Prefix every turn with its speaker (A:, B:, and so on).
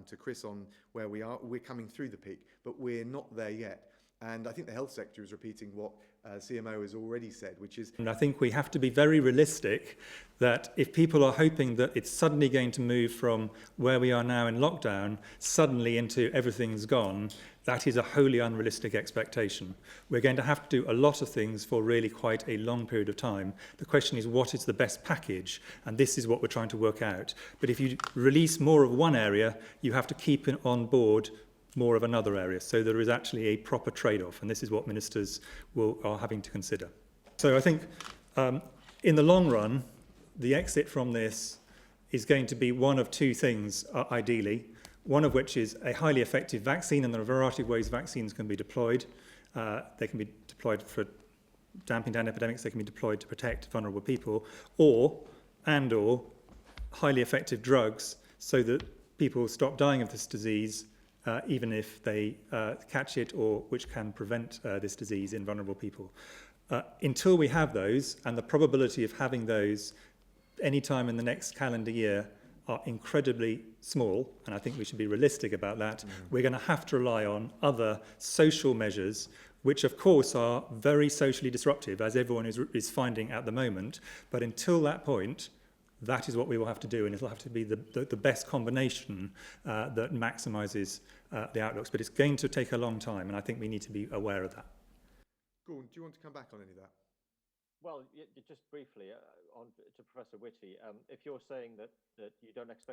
A: to Chris on where we are. We're coming through the peak, but we're not there yet. And I think the health sector is repeating what CMO has already said, which is...
B: And I think we have to be very realistic that if people are hoping that it's suddenly going to move from where we are now in lockdown, suddenly into everything's gone, that is a wholly unrealistic expectation. We're going to have to do a lot of things for really quite a long period of time. The question is, what is the best package? And this is what we're trying to work out. But if you release more of one area, you have to keep it on board more of another area. So there is actually a proper trade-off, and this is what ministers are having to consider. So I think in the long run, the exit from this is going to be one of two things, ideally, one of which is a highly effective vaccine, and there are a variety of ways vaccines can be deployed. They can be deployed for damping down epidemics, they can be deployed to protect vulnerable people, or highly effective drugs so that people stop dying of this disease even if they catch it, or which can prevent this disease in vulnerable people. Until we have those, and the probability of having those any time in the next calendar year are incredibly small, and I think we should be realistic about that, we're going to have to rely on other social measures, which of course are very socially disruptive, as everyone is finding at the moment. But until that point, that is what we will have to do, and it'll have to be the best combination that maximises the outlooks. But it's going to take a long time, and I think we need to be aware of that.
A: Gordon, do you want to come back on any of that?
C: Well, just briefly, to Professor Whitty, if you're saying that you don't expect